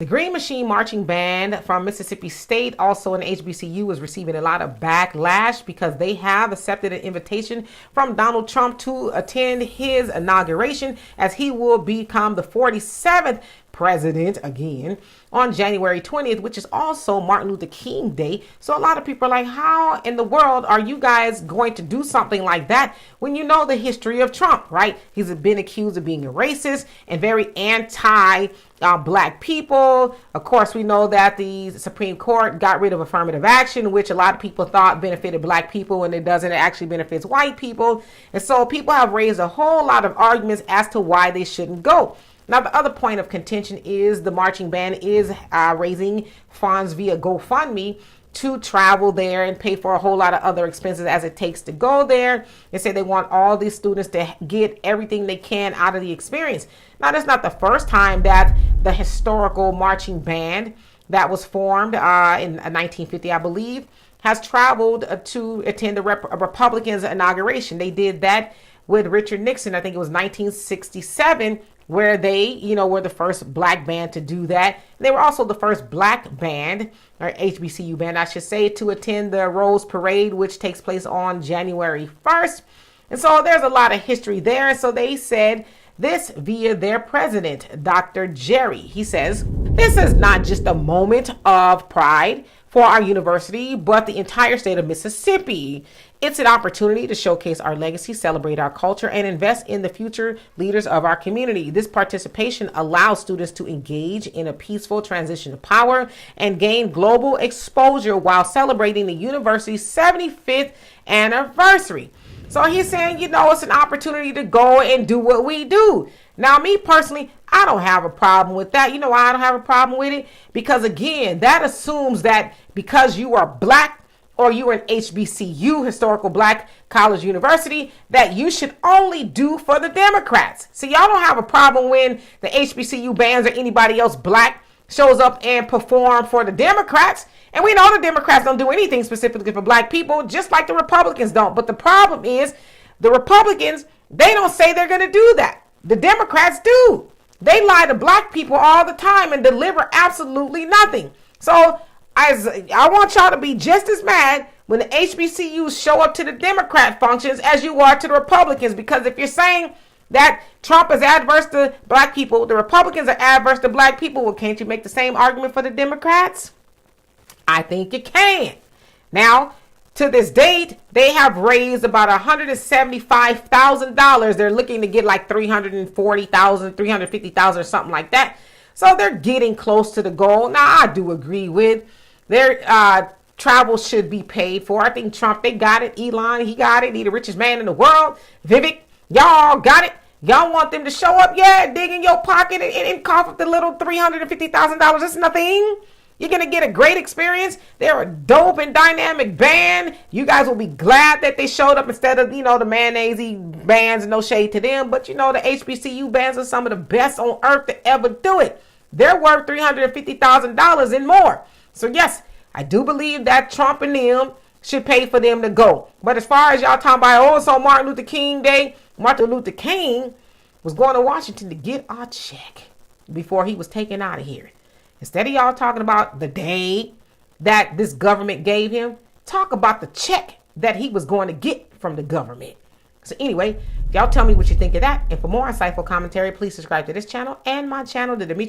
The Green Machine Marching Band from Mississippi State, also an HBCU, is receiving a lot of backlash because they have accepted an invitation from Donald Trump to attend his inauguration, as he will become the 47th president again on January 20th, which is also Martin Luther King Day. So a lot of people are like, how in the world are you guys going to do something like that when you know the history of Trump, right? He's been accused of being a racist and very anti-black people. Of course, we know that the Supreme Court got rid of affirmative action, which a lot of people thought benefited black people, and it doesn't. It actually benefits white people. And so people have raised a whole lot of arguments as to why they shouldn't go. Now, the other point of contention is the marching band is raising funds via GoFundMe to travel there and pay for a whole lot of other expenses as it takes to go there. They say they want all these students to get everything they can out of the experience. Now, that's not the first time that the historical marching band that was formed in 1950, I believe, has traveled to attend a Republican's inauguration. They did that with Richard Nixon. I think it was 1967, where they, were the first black band to do that. They were also the first black band, or HBCU band, I should say, to attend the Rose Parade, which takes place on January 1st. And so there's a lot of history there. And so they said this via their president, Dr. Jerry. He says, this is not just a moment of pride for our university, but the entire state of Mississippi. It's an opportunity to showcase our legacy, celebrate our culture, and invest in the future leaders of our community. This participation allows students to engage in a peaceful transition of power and gain global exposure while celebrating the university's 75th anniversary. So he's saying, it's an opportunity to go and do what we do. Now, me personally, I don't have a problem with that. You know why I don't have a problem with it? Because, again, that assumes that because you are black or you are an HBCU, historical black college university, that you should only do for the Democrats. See, y'all don't have a problem when the HBCU bands or anybody else black shows up and perform for the Democrats. And we know the Democrats don't do anything specifically for black people, just like the Republicans don't. But the problem is the Republicans, they don't say they're going to do that. The Democrats do. They lie to black people all the time and deliver absolutely nothing. So I want y'all to be just as mad when the HBCUs show up to the Democrat functions as you are to the Republicans. Because if you're saying that Trump is adverse to black people, the Republicans are adverse to black people, well, can't you make the same argument for the Democrats? I think you can. Now, to this date, they have raised about $175,000. They're looking to get like $340,000, $350,000 or something like that. So they're getting close to the goal. Now, I do agree with their travel should be paid for. I think Trump, they got it. Elon, he got it. He the richest man in the world. Vivek, y'all got it. Y'all want them to show up? Yeah, dig in your pocket and cough up the little $350,000. That's nothing. You're going to get a great experience. They're a dope and dynamic band. You guys will be glad that they showed up instead of, the mayonnaise bands. No shade to them. But, the HBCU bands are some of the best on earth to ever do it. They're worth $350,000 and more. So, yes, I do believe that Trump and them should pay for them to go. But as far as y'all talking about, so Martin Luther King Day, Martin Luther King was going to Washington to get a check before he was taken out of here. Instead of y'all talking about the day that this government gave him, talk about the check that he was going to get from the government. So anyway, y'all tell me what you think of that. And for more insightful commentary, please subscribe to this channel and my channel, the Demetra